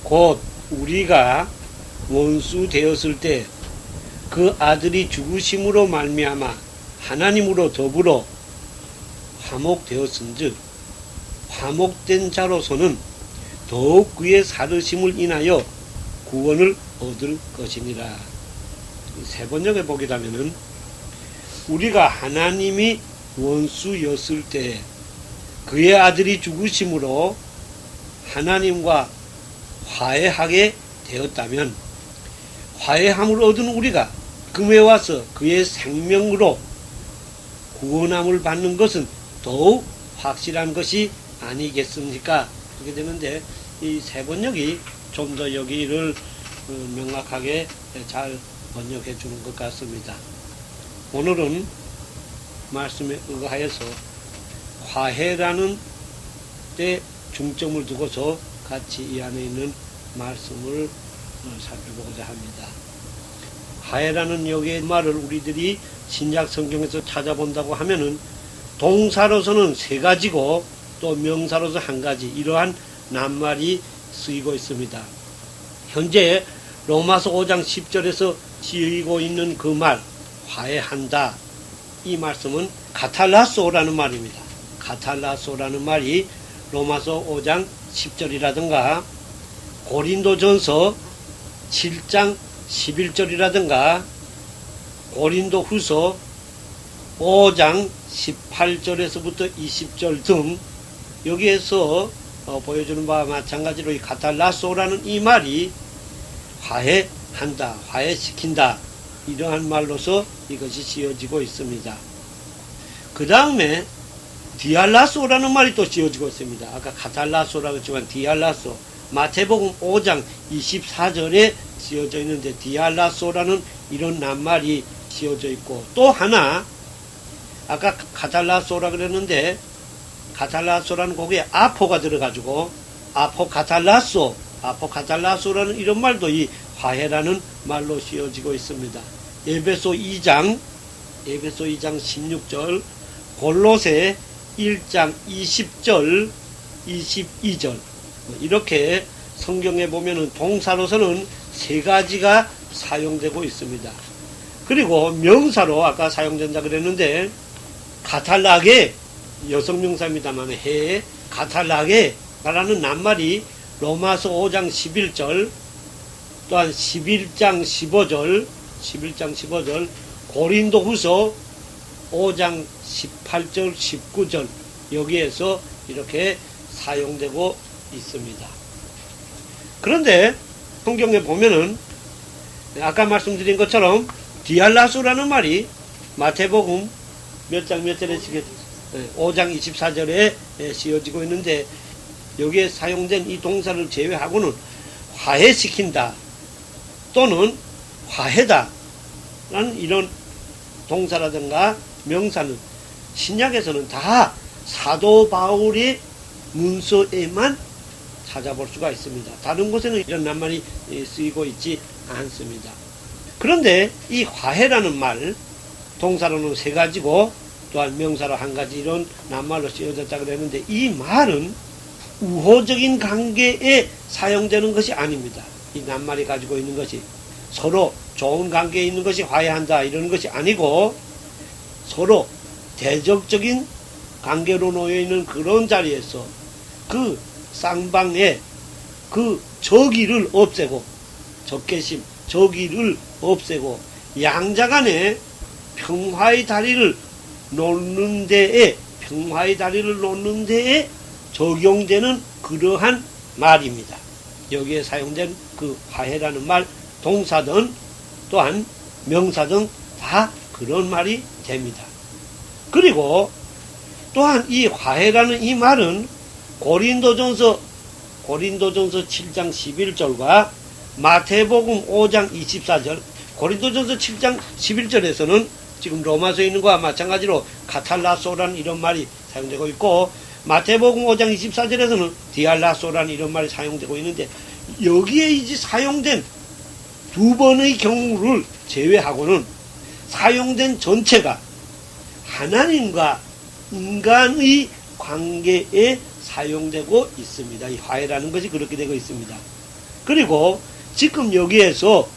곧 우리가 원수 되었을 때 그 아들이 죽으심으로 말미암아 하나님으로 더불어 화목되었은즉 화목된 자로서는 더욱 그의 살으심을 인하여 구원을 얻을 것이니라. 세 번역에 보게 되면은 우리가 하나님이 원수였을 때 그의 아들이 죽으심으로 하나님과 화해하게 되었다면 화해함을 얻은 우리가 금에 와서 그의 생명으로 구원함을 받는 것은 더욱 확실한 것이 아니겠습니까? 그렇게 되는데 이 세 번역이 좀 더 여기를 명확하게 잘 번역해 주는 것 같습니다. 오늘은 말씀에 의거하여서 화해라는 데 중점을 두고서 같이 이 안에 있는 말씀을 살펴보고자 합니다. 화해라는 여기의 말을 우리들이 신약 성경에서 찾아본다고 하면은 동사로서는 세 가지고 또 명사로서 한 가지 이러한 낱말이 쓰이고 있습니다. 현재 로마서 5장 10절에서 쓰이고 있는 그 말 화해한다 이 말씀은 카탈라소라는 말입니다. 카탈라소라는 말이 로마서 5장 10절이라든가 고린도전서 7장 11절이라든가 고린도후서 5장 18절에서부터 20절 등 여기에서 보여주는 바와 마찬가지로 이 카탈라소라는 이 말이 화해한다, 화해시킨다 이러한 말로서 이것이 지어지고 있습니다. 그 다음에 디알라소라는 말이 또 지어지고 있습니다. 아까 카탈라소라고 했지만 디알라소 마태복음 5장 24절에 지어져 있는데 디알라소라는 이런 낱말이 지어져 있고 또 하나 아까 카탈라소라 그랬는데 카탈라소라는 거기에 아포가 들어가지고 아포카탈라소라는 이런 말도 이 화해라는 말로 씌어지고 있습니다. 에베소 2장 16절 골로새 1장 20절 22절 이렇게 성경에 보면은 동사로서는 세 가지가 사용되고 있습니다. 그리고 명사로 아까 사용된다 그랬는데 가탈라게 여성명사입니다만 해 가탈라게라는 낱말이 로마서 5장 11절 또한 11장 15절 고린도후서 5장 18절 19절 여기에서 이렇게 사용되고 있습니다. 그런데 성경에 보면은 아까 말씀드린 것처럼 디알라소라는 말이 마태복음 몇 장 몇 절에 5장 24절에 씌어지고 있는데 여기에 사용된 이 동사를 제외하고는 화해시킨다 또는 화해다 라는 이런 동사라든가 명사는 신약에서는 다 사도 바울의 문서에만 찾아볼 수가 있습니다. 다른 곳에는 이런 낱말이 쓰이고 있지 않습니다. 그런데 이 화해라는 말 동사로는 세 가지고 또한 명사로 한 가지 이런 낱말로 쓰여졌다 그랬는데 이 말은 우호적인 관계에 사용되는 것이 아닙니다. 이 낱말이 가지고 있는 것이 서로 좋은 관계에 있는 것이 화해한다 이런 것이 아니고 서로 대적적인 관계로 놓여 있는 그런 자리에서 그 쌍방의 그 적의를 없애고 적개심 적의를 없애고 양자 간에 평화의 다리를 놓는 데에 적용되는 그러한 말입니다. 여기에 사용된 그 화해라는 말 동사든 또한 명사든 다 그런 말이 됩니다. 그리고 또한 이 화해라는 이 말은 고린도전서 7장 11절과 마태복음 5장 24절 고린도전서 7장 11절에서는 지금 로마서에 있는 것과 마찬가지로 카탈라소라는 이런 말이 사용되고 있고 마태복음 5장 24절에서는 디알라소라는 이런 말이 사용되고 있는데 여기에 이제 사용된 두 번의 경우를 제외하고는 사용된 전체가 하나님과 인간의 관계에 사용되고 있습니다. 이 화해라는 것이 그렇게 되고 있습니다. 그리고 지금 여기에서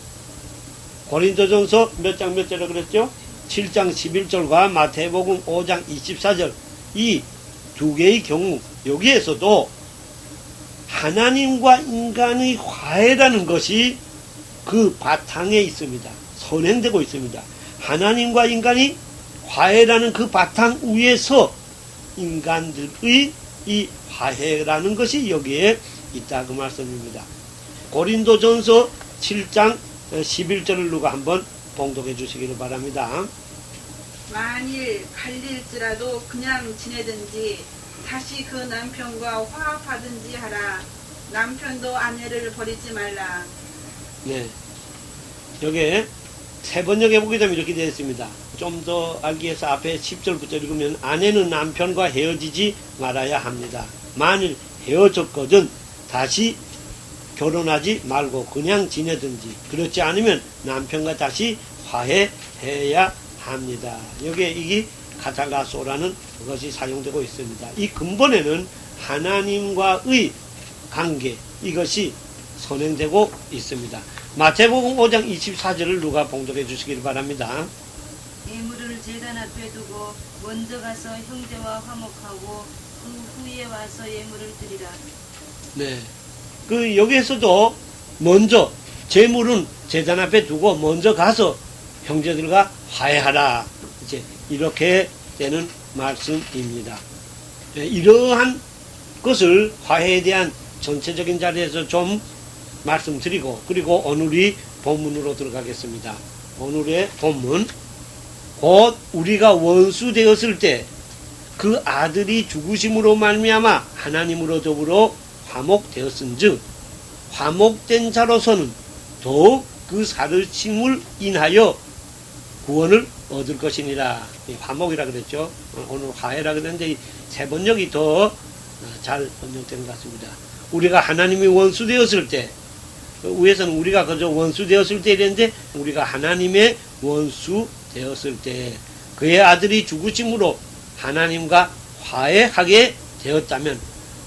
고린도전서 몇 장 몇 절을 그랬죠? 7장 11절과 마태복음 5장 24절 이 두 개의 경우 여기에서도 하나님과 인간의 화해라는 것이 그 바탕에 있습니다. 선행되고 있습니다. 하나님과 인간이 화해라는 그 바탕 위에서 인간들의 이 화해라는 것이 여기에 있다 그 말씀입니다. 고린도전서 7장 11절을 누가 한번 봉독해 주시기를 바랍니다. 만일 갈릴지라도 그냥 지내든지 다시 그 남편과 화합하든지 하라. 남편도 아내를 버리지 말라. 네, 여기에 세 번역에 보게 되면 이렇게 되어 있습니다. 좀 더 알기 위해서 앞에 10절부터 읽으면 아내는 남편과 헤어지지 말아야 합니다. 만일 헤어졌거든 다시 결혼하지 말고 그냥 지내든지 그렇지 않으면 남편과 다시 화해해야 합니다. 여기에 이게 카탈라소라는 것이 사용되고 있습니다. 이 근본에는 하나님과의 관계 이것이 선행되고 있습니다. 마태복음 5장 24절을 누가 봉독해 주시길 바랍니다. 예물을 제단 앞에 두고 먼저 가서 형제와 화목하고 그 후에 와서 예물을 드리라. 네. 그 여기에서도 먼저 제물은 제단 앞에 두고 먼저 가서 형제들과 화해하라. 이제 이렇게 되는 말씀입니다. 네, 이러한 것을 화해에 대한 전체적인 자리에서 좀 말씀드리고 그리고 오늘의 본문으로 들어가겠습니다. 오늘의 본문 곧 우리가 원수 되었을 때 그 아들이 죽으심으로 말미암아 하나님으로 더불어 화목되었은즉 화목된 자로서는 더욱 그 살으심을 인하여 구원을 얻을 것이니라. 화목이라 그랬죠. 오늘 화해라 그랬는데 세 번역이 더 잘 번역된 것 같습니다. 우리가 하나님이 원수 되었을 때 위에서는 우리가 그저 원수 되었을 때 이랬는데 우리가 하나님의 원수 되었을 때 그의 아들이 죽으심으로 하나님과 화해하게 되었다면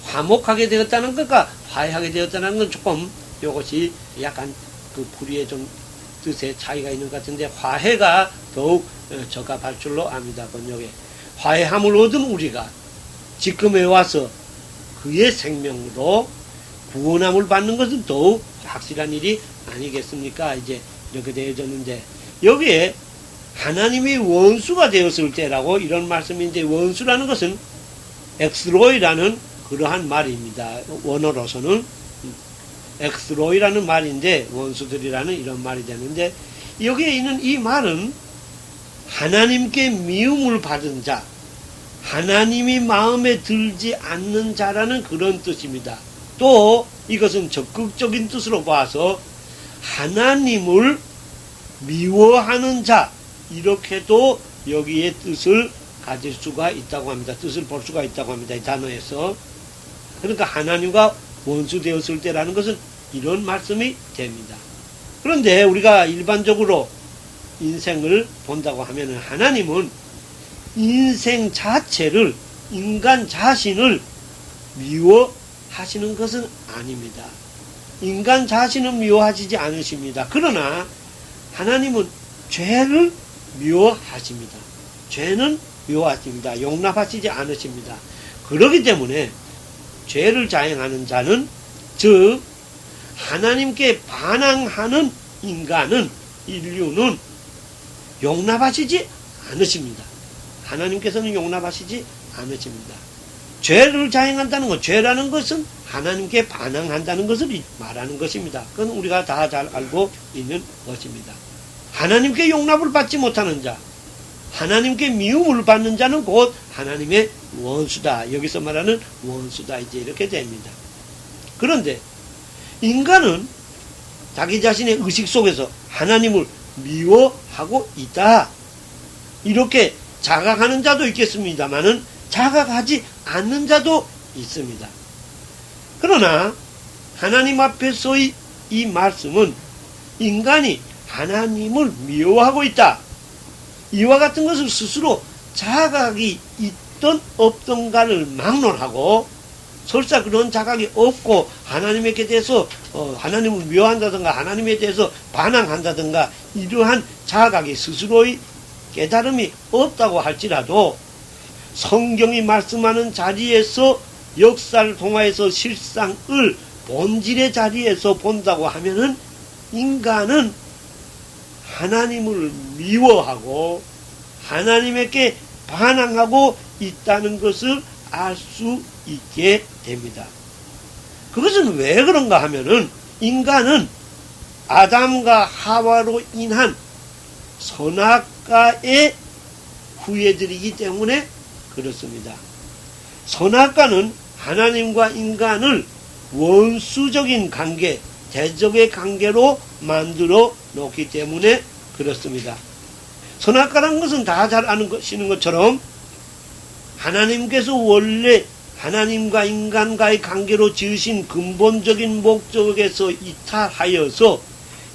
화목하게 되었다는 것과 화해하게 되었다는 건 조금 이것이 약간 그 풀이에 좀 뜻의 차이가 있는 것 같은데 화해가 더욱 적합할 줄로 압니다. 번역에 화해함을 얻은 우리가 지금에 와서 그의 생명으로 구원함을 받는 것은 더욱 확실한 일이 아니겠습니까? 이제 이렇게 되어졌는데 여기에 하나님이 원수가 되었을 때라고 이런 말씀인데 원수라는 것은 엑스로이라는 그러한 말입니다. 원어로서는 엑스로이라는 말인데 원수들이라는 이런 말이 되는데 여기에 있는 이 말은 하나님께 미움을 받은 자 하나님이 마음에 들지 않는 자라는 그런 뜻입니다. 또 이것은 적극적인 뜻으로 봐서 하나님을 미워하는 자 이렇게도 여기에 뜻을 가질 수가 있다고 합니다. 뜻을 볼 수가 있다고 합니다. 이 단어에서. 그러니까 하나님과 원수 되었을 때라는 것은 이런 말씀이 됩니다. 그런데 우리가 일반적으로 인생을 본다고 하면 하나님은 인생 자체를 인간 자신을 미워하시는 것은 아닙니다. 인간 자신은 미워하시지 않으십니다. 그러나 하나님은 죄를 미워하십니다. 죄는 미워하십니다. 용납하시지 않으십니다. 그렇기 때문에 죄를 자행하는 자는 즉 하나님께 반항하는 인간은 인류는 용납하시지 않으십니다. 하나님께서는 용납하시지 않으십니다. 죄를 자행한다는 것, 죄라는 것은 하나님께 반항한다는 것을 말하는 것입니다. 그건 우리가 다 잘 알고 있는 것입니다. 하나님께 용납을 받지 못하는 자, 하나님께 미움을 받는 자는 곧 하나님의 원수다. 여기서 말하는 원수다. 이제 이렇게 됩니다. 그런데 인간은 자기 자신의 의식 속에서 하나님을 미워하고 있다. 이렇게 자각하는 자도 있겠습니다만은 자각하지 않는 자도 있습니다. 그러나 하나님 앞에서의 이 말씀은 인간이 하나님을 미워하고 있다. 이와 같은 것을 스스로 자각이 있던 없던가를 막론하고 설사 그런 자각이 없고 하나님에게 대해서 하나님을 미워한다든가 하나님에 대해서 반항한다든가 이러한 자각이 스스로의 깨달음이 없다고 할지라도 성경이 말씀하는 자리에서 역사를 통하여서 실상을 본질의 자리에서 본다고 하면은 인간은 하나님을 미워하고 하나님에게 반항하고 있다는 것을 알 수 있게 됩니다. 그것은 왜 그런가 하면은 인간은 아담과 하와로 인한 선악과의 후예들이기 때문에 그렇습니다. 선악과는 하나님과 인간을 원수적인 관계, 대적의 관계로 만들어 놓기 때문에 그렇습니다. 선악과라는 것은 다 잘 아시는 것처럼 하나님께서 원래 하나님과 인간과의 관계로 지으신 근본적인 목적에서 이탈하여서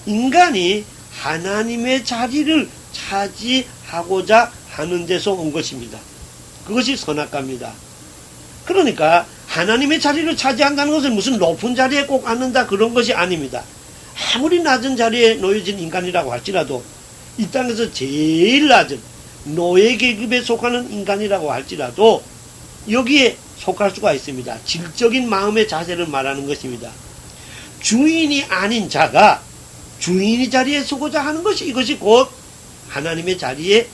인간이 하나님의 자리를 차지하고자 하는 데서 온 것입니다. 그것이 선악과입니다. 그러니까 하나님의 자리를 차지한다는 것은 무슨 높은 자리에 꼭 앉는다 그런 것이 아닙니다. 아무리 낮은 자리에 놓여진 인간이라고 할지라도 이 땅에서 제일 낮은 노예 계급에 속하는 인간이라고 할지라도 여기에 속할 수가 있습니다. 질적인 마음의 자세를 말하는 것입니다. 주인이 아닌 자가 주인의 자리에 서고자 하는 것이 이것이 곧 하나님의 자리에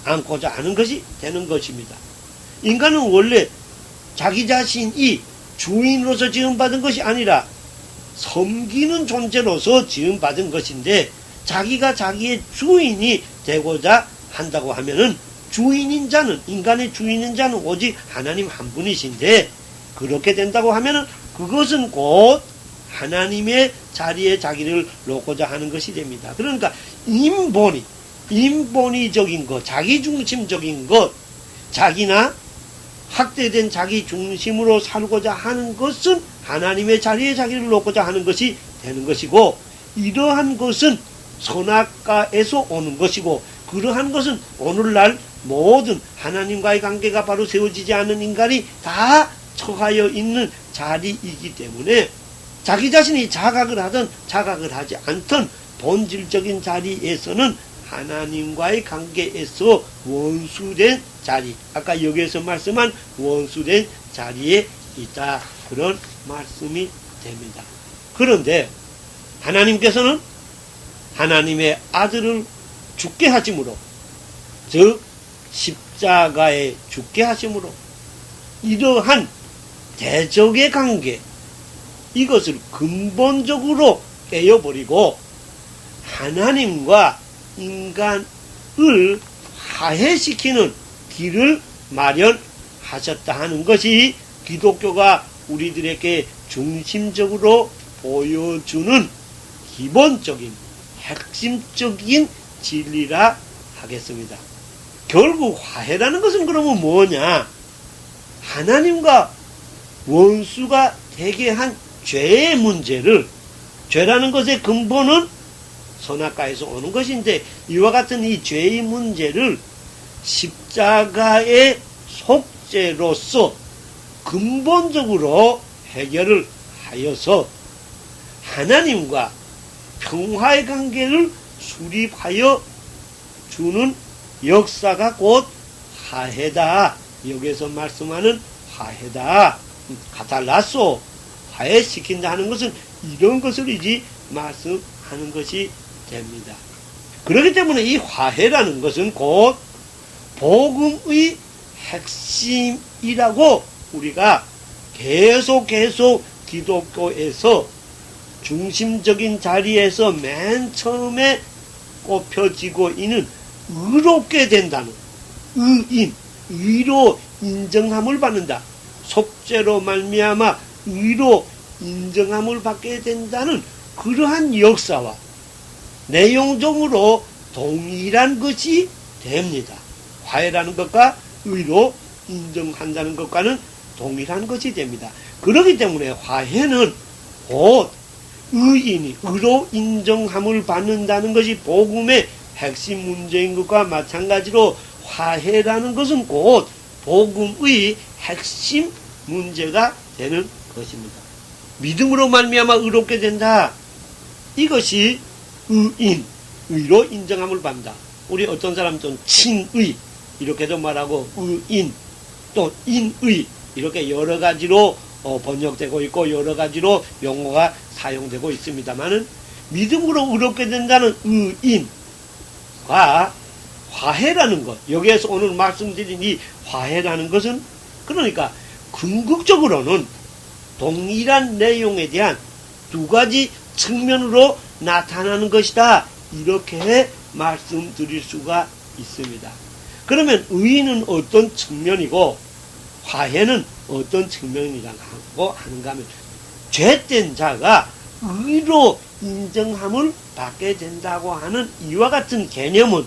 앉고자 하는 것이 되는 것입니다. 인간은 원래 자기 자신이 주인으로서 지음받은 것이 아니라 섬기는 존재로서 지음받은 것인데 자기가 자기의 주인이 되고자 한다고 하면은 주인인 자는, 인간의 주인인 자는 오직 하나님 한 분이신데 그렇게 된다고 하면은 그것은 곧 하나님의 자리에 자기를 놓고자 하는 것이 됩니다. 그러니까 인본이적인 것, 자기중심적인 것, 자기나 확대된 자기 중심으로 살고자 하는 것은 하나님의 자리에 자기를 놓고자 하는 것이 되는 것이고 이러한 것은 선악과에서 오는 것이고 그러한 것은 오늘날 모든 하나님과의 관계가 바로 세워지지 않은 인간이 다 처하여 있는 자리이기 때문에 자기 자신이 자각을 하든 자각을 하지 않든 본질적인 자리에서는 하나님과의 관계에서 원수된 자리, 아까 여기에서 말씀한 원수된 자리에 있다. 그런 말씀이 됩니다. 그런데 하나님께서는 하나님의 아들을 죽게 하심으로, 즉 십자가에 죽게 하심으로 이러한 대적의 관계, 이것을 근본적으로 깨어버리고 하나님과 인간을 화해시키는 길을 마련하셨다 하는 것이 기독교가 우리들에게 중심적으로 보여주는 기본적인 핵심적인 진리라 하겠습니다. 결국 화해라는 것은 그러면 뭐냐? 하나님과 원수가 되게 한 죄의 문제를, 죄라는 것의 근본은 선악과에서 오는 것인데 이와 같은 이 죄의 문제를 십자가의 속죄로서 근본적으로 해결을 하여서 하나님과 평화의 관계를 수립하여 주는 역사가 곧 화해다. 여기서 말씀하는 화해다. 카탈라소, 화해시킨다 하는 것은 이런 것을 이제 말씀하는 것이 됩니다. 그렇기 때문에 이 화해라는 것은 곧 복음의 핵심이라고 우리가 계속 기독교에서 중심적인 자리에서 맨 처음에 꼽혀지고 있는 의롭게 된다는 의인, 의로 인정함을 받는다. 속죄로 말미암아 의로 인정함을 받게 된다는 그러한 역사와 내용적으로 동일한 것이 됩니다. 화해라는 것과 의로 인정한다는 것과는 동일한 것이 됩니다. 그렇기 때문에 화해는 곧 의인이 의로 인정함을 받는다는 것이 복음의 핵심 문제인 것과 마찬가지로 화해라는 것은 곧 복음의 핵심 문제가 되는 것입니다. 믿음으로 말미암아 의롭게 된다. 이것이 의인, 의로 인정함을 받는다. 우리 어떤 사람 좀 친의 이렇게도 말하고 의인 또 인의 이렇게 여러 가지로 번역되고 있고 여러 가지로 용어가 사용되고 있습니다만은 믿음으로 의롭게 된다는 의인과 화해라는 것, 여기에서 오늘 말씀드린 이 화해라는 것은 그러니까 궁극적으로는 동일한 내용에 대한 두 가지 측면으로 나타나는 것이다. 이렇게 말씀드릴 수가 있습니다. 그러면 의인은 어떤 측면이고 화해는 어떤 측면이라고 하는가 하면 죄된 자가 의로 인정함을 받게 된다고 하는 이와 같은 개념은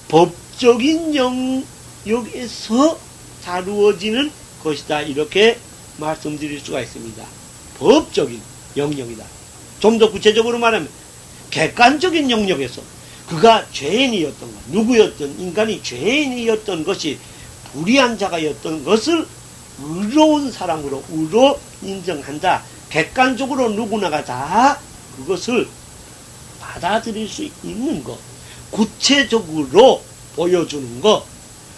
법적인 영역에서 다루어지는 것이다. 이렇게 말씀드릴 수가 있습니다. 법적인 영역이다. 좀 더 구체적으로 말하면 객관적인 영역에서 그가 죄인이었던 것, 누구였던 인간이 죄인이었던 것이 불의한 자가였던 것을 의로운 사람으로 의로 인정한다. 객관적으로 누구나가 다 그것을 받아들일 수 있는 것, 구체적으로 보여주는 것,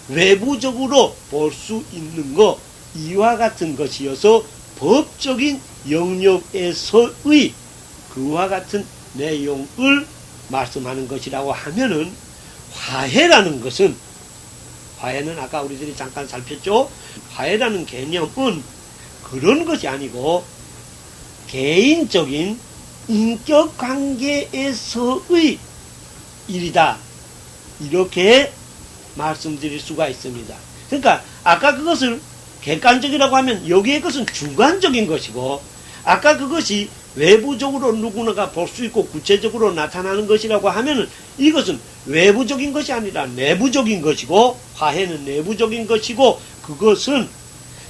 외부적으로 볼 수 있는 것, 이와 같은 것이어서 법적인 영역에서의 그와 같은 내용을 말씀하는 것이라고 하면은 화해라는 것은, 화해는 아까 우리들이 잠깐 살폈죠? 화해라는 개념은 그런 것이 아니고 개인적인 인격 관계에서의 일이다. 이렇게 말씀드릴 수가 있습니다. 그러니까 아까 그것을 객관적이라고 하면 여기에 것은 주관적인 것이고, 아까 그것이 외부적으로 누구나가 볼 수 있고 구체적으로 나타나는 것이라고 하면은 이것은 외부적인 것이 아니라 내부적인 것이고, 화해는 내부적인 것이고, 그것은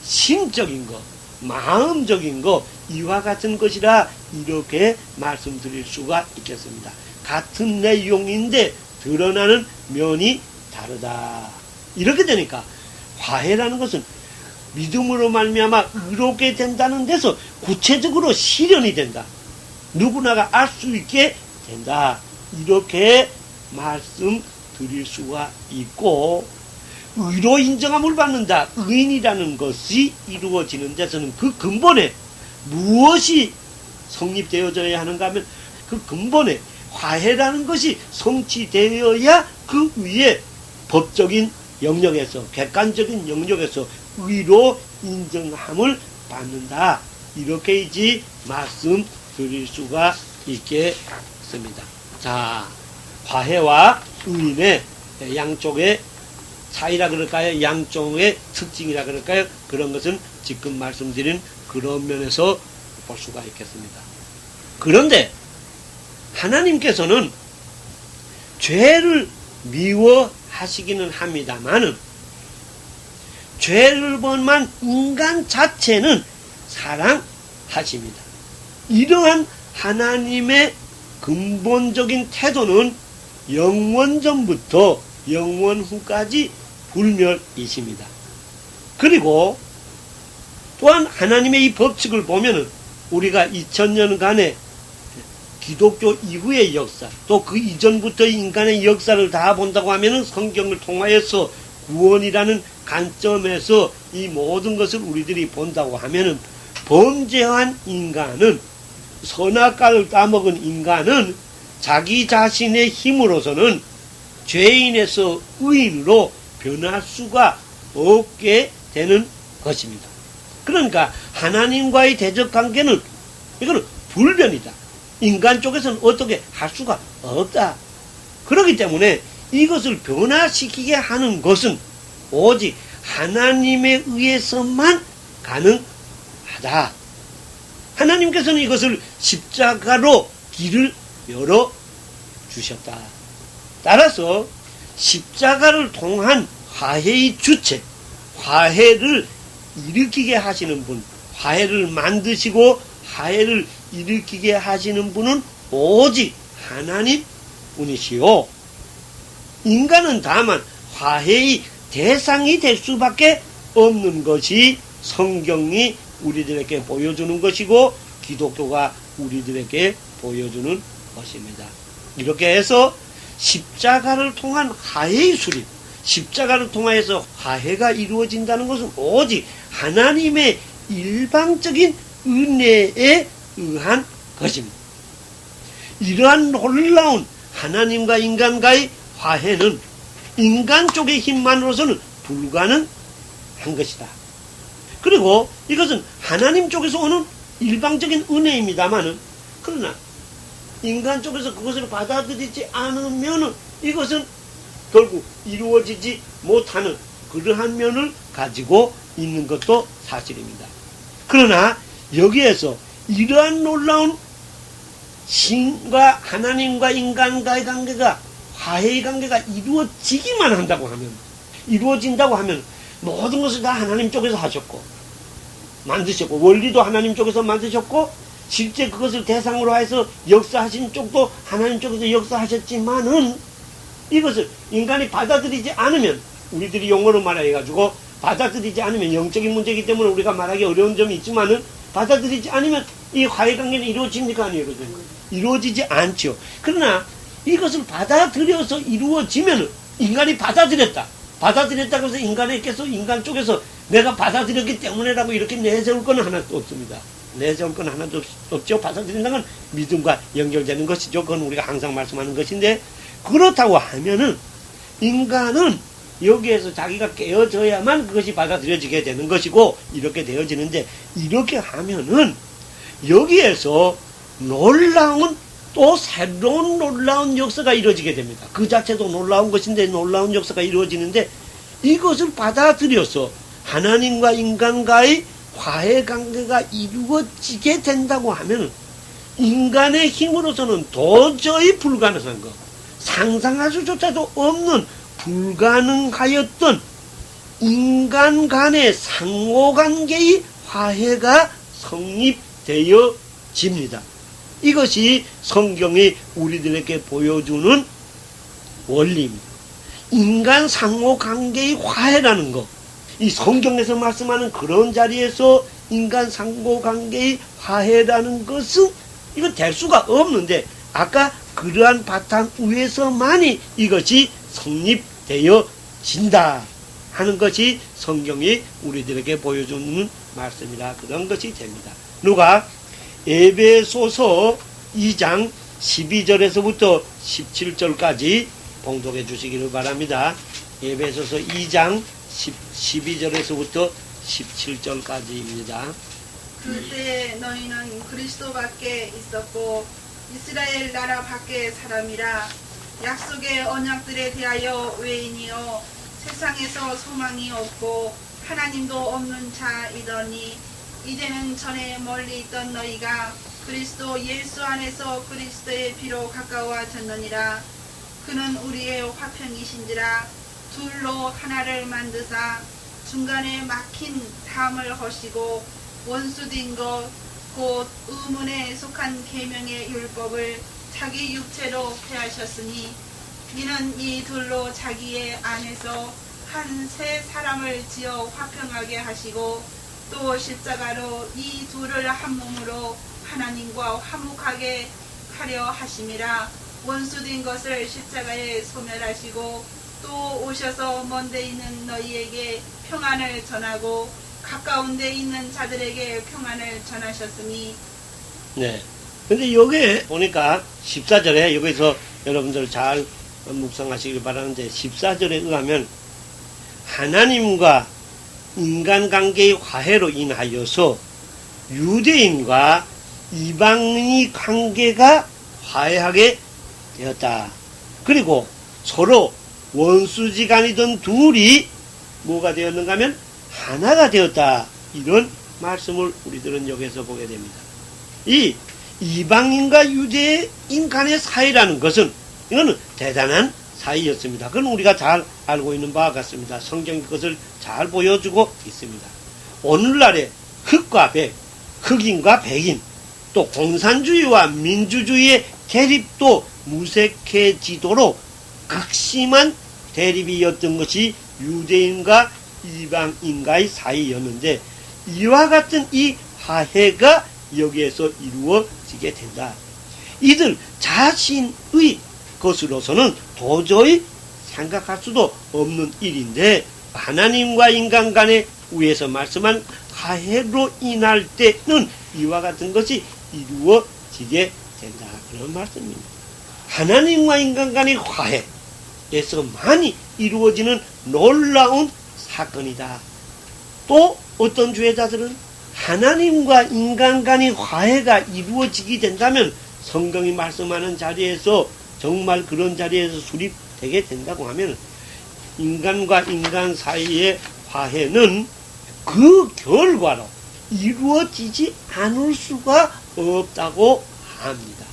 심적인 것, 마음적인 것, 이와 같은 것이라 이렇게 말씀드릴 수가 있겠습니다. 같은 내용인데 드러나는 면이 다르다. 이렇게 되니까 화해라는 것은 믿음으로 말미암아 의롭게 된다는 데서 구체적으로 실현이 된다. 누구나가 알 수 있게 된다. 이렇게 말씀드릴 수가 있고, 의로 인정함을 받는다. 의인이라는 것이 이루어지는 데서는 그 근본에 무엇이 성립되어져야 하는가 하면 그 근본에 화해라는 것이 성취되어야 그 위에 법적인 영역에서, 객관적인 영역에서 의로 인정함을 받는다. 이렇게 이제 말씀드릴 수가 있겠습니다. 자, 화해와 의인의 양쪽의 차이라 그럴까요? 양쪽의 특징이라 그럴까요? 그런 것은 지금 말씀드린 그런 면에서 볼 수가 있겠습니다. 그런데 하나님께서는 죄를 미워하시기는 합니다만은 죄를 범한 인간 자체는 사랑하십니다. 이러한 하나님의 근본적인 태도는 영원 전부터 영원 후까지 불멸이십니다. 그리고 또한 하나님의 이 법칙을 보면은 우리가 2000년간의 기독교 이후의 역사, 또 그 이전부터의 인간의 역사를 다 본다고 하면은 성경을 통하여서 구원이라는 관점에서 이 모든 것을 우리들이 본다고 하면은 범죄한 인간은, 선악과를 따먹은 인간은 자기 자신의 힘으로서는 죄인에서 의인으로 변할 수가 없게 되는 것입니다. 그러니까 하나님과의 대적 관계는 이거는 불변이다. 인간 쪽에서는 어떻게 할 수가 없다. 그렇기 때문에 이것을 변화시키게 하는 것은 오직 하나님에 의해서만 가능하다. 하나님께서는 이것을 십자가로 길을 열어 주셨다. 따라서 십자가를 통한 화해의 주체, 화해를 일으키게 하시는 분, 화해를 만드시고 화해를 일으키게 하시는 분은 오직 하나님 분이시오. 인간은 다만 화해의 대상이 될 수밖에 없는 것이 성경이 우리들에게 보여주는 것이고 기독교가 우리들에게 보여주는 것입니다. 이렇게 해서 십자가를 통한 화해의 수립, 십자가를 통하여서 화해가 이루어진다는 것은 오직 하나님의 일방적인 은혜에 의한 것입니다. 이러한 놀라운 하나님과 인간과의 화해는 인간 쪽의 힘만으로서는 불가능한 것이다. 그리고 이것은 하나님 쪽에서 오는 일방적인 은혜입니다만은, 그러나 인간 쪽에서 그것을 받아들이지 않으면 이것은 결국 이루어지지 못하는 그러한 면을 가지고 있는 것도 사실입니다. 그러나 여기에서 이러한 놀라운 신과 하나님과 인간과의 관계가, 화해의 관계가 이루어지기만 한다고 하면, 이루어진다고 하면 모든 것을 다 하나님 쪽에서 하셨고 만드셨고, 원리도 하나님 쪽에서 만드셨고, 실제 그것을 대상으로 해서 역사하신 쪽도 하나님 쪽에서 역사하셨지만은, 이것을 인간이 받아들이지 않으면, 우리들이 용어로 말해가지고 받아들이지 않으면, 영적인 문제이기 때문에 우리가 말하기 어려운 점이 있지만은, 받아들이지 않으면 이 화해 관계는 이루어집니까? 아니에요? 이루어지지 않죠. 그러나 이것을 받아들여서 이루어지면 인간이 받아들였다. 받아들였다고 해서 인간에게서, 인간 쪽에서 내가 받아들였기 때문에라고 이렇게 내세울 건 하나도 없습니다. 내세울 건 하나도 없죠. 받아들인다는 건 믿음과 연결되는 것이죠. 그건 우리가 항상 말씀하는 것인데, 그렇다고 하면은 인간은 여기에서 자기가 깨어져야만 그것이 받아들여지게 되는 것이고, 이렇게 되어지는데, 이렇게 하면은 여기에서 놀라운, 또 새로운 놀라운 역사가 이루어지게 됩니다. 그 자체도 놀라운 것인데 놀라운 역사가 이루어지는데, 이것을 받아들여서 하나님과 인간과의 화해 관계가 이루어지게 된다고 하면 인간의 힘으로서는 도저히 불가능한 것, 상상할 수조차도 없는 불가능하였던 인간 간의 상호관계의 화해가 성립되어집니다. 이것이 성경이 우리들에게 보여주는 원리입니다. 인간 상호관계의 화해라는 것, 이 성경에서 말씀하는 그런 자리에서 인간 상호관계의 화해라는 것은 이거 될 수가 없는데, 아까 그러한 바탕 위에서만이 이것이 성립되어진다 하는 것이 성경이 우리들에게 보여주는 말씀이라 그런 것이 됩니다. 누가 에베소서 2장 12절에서부터 17절까지 봉독해 주시기를 바랍니다. 에베소서 2장 12절에서부터 17절까지입니다. 그때 너희는 그리스도 밖에 있었고 이스라엘 나라 밖의 사람이라. 약속의 언약들에 대하여 외인이요 세상에서 소망이 없고 하나님도 없는 자이더니, 이제는 전에 멀리 있던 너희가 그리스도 예수 안에서 그리스도의 피로 가까워졌느니라. 그는 우리의 화평이신지라. 둘로 하나를 만드사 중간에 막힌 담을 허시고 원수된 것 곧 의문에 속한 계명의 율법을 자기 육체로 폐하셨으니, 이는 이 둘로 자기의 안에서 한 새 사람을 지어 화평하게 하시고, 또 십자가로 이 둘을 한 몸으로 하나님과 화목하게 하려 하심이라. 원수된 것을 십자가에 소멸하시고 또 오셔서 먼데 있는 너희에게 평안을 전하고 가까운 데 있는 자들에게 평안을 전하셨으니. 네. 근데 여기에 보니까 14절에, 여기서 여러분들 잘 묵상하시길 바라는데, 14절에 의하면 하나님과 인간관계의 화해로 인하여서 유대인과 이방인의 관계가 화해하게 되었다. 그리고 서로 원수지간이던 둘이 뭐가 되었는가 하면 하나가 되었다. 이런 말씀을 우리들은 여기서 보게 됩니다. 이 이방인과 유대인 간의 사이라는 것은, 이거는 대단한 사이였습니다. 그건 우리가 잘 알고 있는 바와 같습니다. 성경이 그것을 잘 보여주고 있습니다. 오늘날의 흑과 백, 흑인과 백인, 또 공산주의와 민주주의의 대립도 무색해지도록 극심한 대립이었던 것이 유대인과 이방인과의 사이였는데, 이와 같은 이 화해가 여기에서 이루어지게 된다. 이들 자신의 것으로서는 도저히 생각할 수도 없는 일인데 하나님과 인간 간의 위에서 말씀한 화해로 인할 때는 이와 같은 것이 이루어지게 된다. 그런 말씀입니다. 하나님과 인간 간의 화해에서 많이 이루어지는 놀라운 사건이다. 또 어떤 주의자들은 하나님과 인간 간의 화해가 이루어지게 된다면 성경이 말씀하는 자리에서 정말 그런 자리에서 수립되게 된다고 하면 인간과 인간 사이의 화해는 그 결과로 이루어지지 않을 수가 없다고 합니다.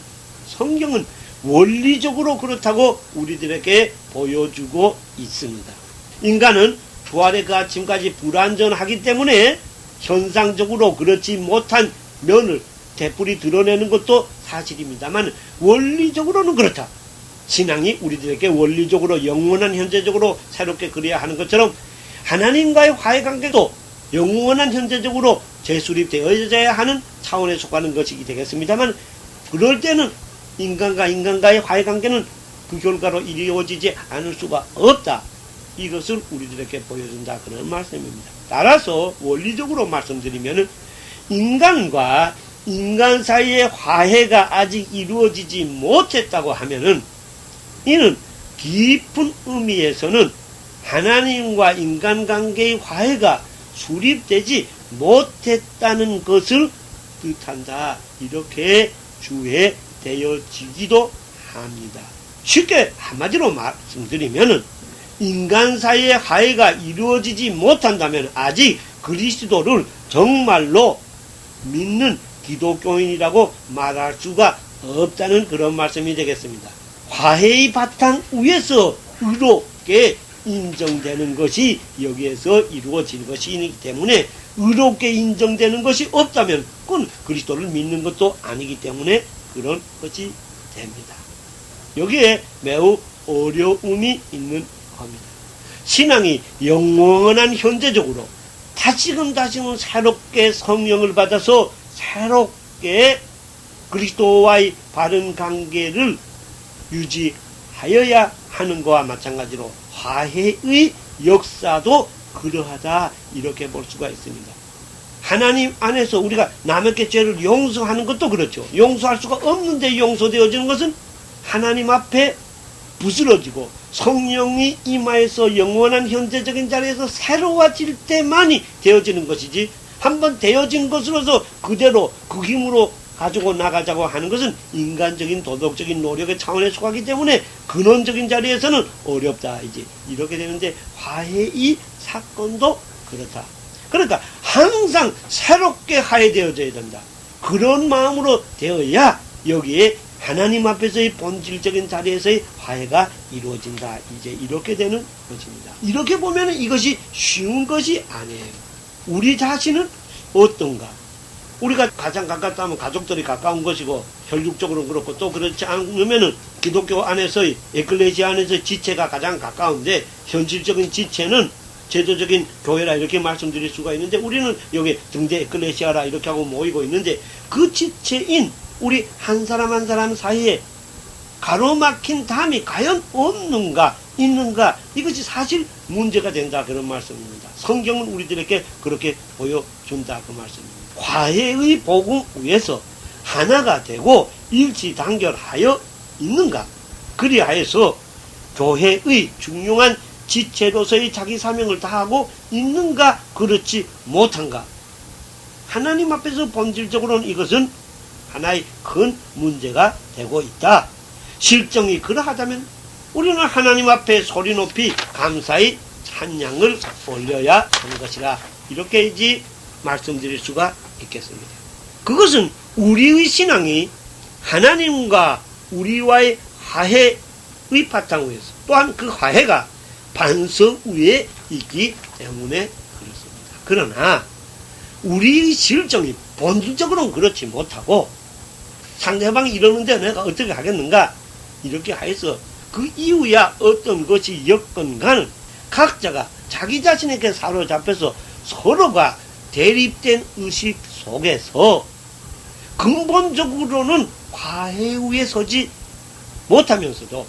성경은 원리적으로 그렇다고 우리들에게 보여주고 있습니다. 인간은 부활의 그 아침까지 불완전하기 때문에 현상적으로 그렇지 못한 면을 되풀이 드러내는 것도 사실입니다만 원리적으로는 그렇다. 신앙이 우리들에게 원리적으로 영원한 현재적으로 새롭게 그려야 하는 것처럼 하나님과의 화해관계도 영원한 현재적으로 재수립되어져야 하는 차원에 속하는 것이 되겠습니다만 그럴 때는 인간과 인간과의 화해관계는 그 결과로 이루어지지 않을 수가 없다. 이것을 우리들에게 보여준다. 그런 말씀입니다. 따라서 원리적으로 말씀드리면 인간과 인간 사이의 화해가 아직 이루어지지 못했다고 하면은 이는 깊은 의미에서는 하나님과 인간관계의 화해가 수립되지 못했다는 것을 뜻한다. 이렇게 주의되어지기도 합니다. 쉽게 한마디로 말씀드리면은 인간 사이의 화해가 이루어지지 못한다면 아직 그리스도를 정말로 믿는 기독교인이라고 말할 수가 없다는 그런 말씀이 되겠습니다. 화해의 바탕 위에서 의롭게 인정되는 것이 여기에서 이루어지는 것이기 때문에 의롭게 인정되는 것이 없다면 그건 그리스도를 믿는 것도 아니기 때문에 그런 것이 됩니다. 여기에 매우 어려움이 있는 겁니다. 신앙이 영원한 현재적으로 다시금 새롭게 성령을 받아서 새롭게 그리스도와의 바른 관계를 유지하여야 하는 것과 마찬가지로 화해의 역사도 그러하다 이렇게 볼 수가 있습니다. 하나님 안에서 우리가 남에게 죄를 용서하는 것도 그렇죠. 용서할 수가 없는데 용서되어지는 것은 하나님 앞에 부스러지고 성령이 임하여서 영원한 현재적인 자리에서 새로워질 때만이 되어지는 것이지 한번 되어진 것으로서 그대로 그 힘으로 가지고 나가자고 하는 것은 인간적인 도덕적인 노력의 차원에 속하기 때문에 근원적인 자리에서는 어렵다. 이제 이렇게 되는데 화해의 사건도 그렇다. 그러니까 항상 새롭게 화해되어져야 된다. 그런 마음으로 되어야 여기에 하나님 앞에서의 본질적인 자리에서의 화해가 이루어진다. 이제 이렇게 되는 것입니다. 이렇게 보면 이것이 쉬운 것이 아니에요. 우리 자신은 어떤가? 우리가 가장 가깝다 하면 가족들이 가까운 것이고 혈육적으로는 그렇고 또 그렇지 않으면은 기독교 안에서의 에클레시아 안에서의 지체가 가장 가까운데 현실적인 지체는 제도적인 교회라 이렇게 말씀드릴 수가 있는데 우리는 여기 등대 에클레시아라 이렇게 하고 모이고 있는데 그 지체인 우리 한 사람 한 사람 사이에 가로막힌 담이 과연 없는가 있는가 이것이 사실 문제가 된다 그런 말씀입니다. 성경은 우리들에게 그렇게 보여준다 그 말씀입니다. 화해의 복음 위에서 하나가 되고 일치단결하여 있는가 그리하여서 교회의 중요한 지체로서의 자기 사명을 다하고 있는가 그렇지 못한가 하나님 앞에서 본질적으로는 이것은 하나의 큰 문제가 되고 있다. 실정이 그러하다면 우리는 하나님 앞에 소리 높이 감사의 찬양을 올려야 하는 것이라 이렇게 이제 말씀드릴 수가 있겠습니다. 그것은 우리의 신앙이 하나님과 우리와의 화해의 바탕 위에서 또한 그 화해가 반석 위에 있기 때문에 그렇습니다. 그러나 우리의 실정이 본질적으로는 그렇지 못하고 상대방이 이러는데 내가 어떻게 하겠는가 이렇게 해서 그 이유야 어떤 것이 였건가는 각자가 자기 자신에게 사로잡혀서 서로가 대립된 의식 속에서 근본적으로는 화해 위에 서지 못하면서도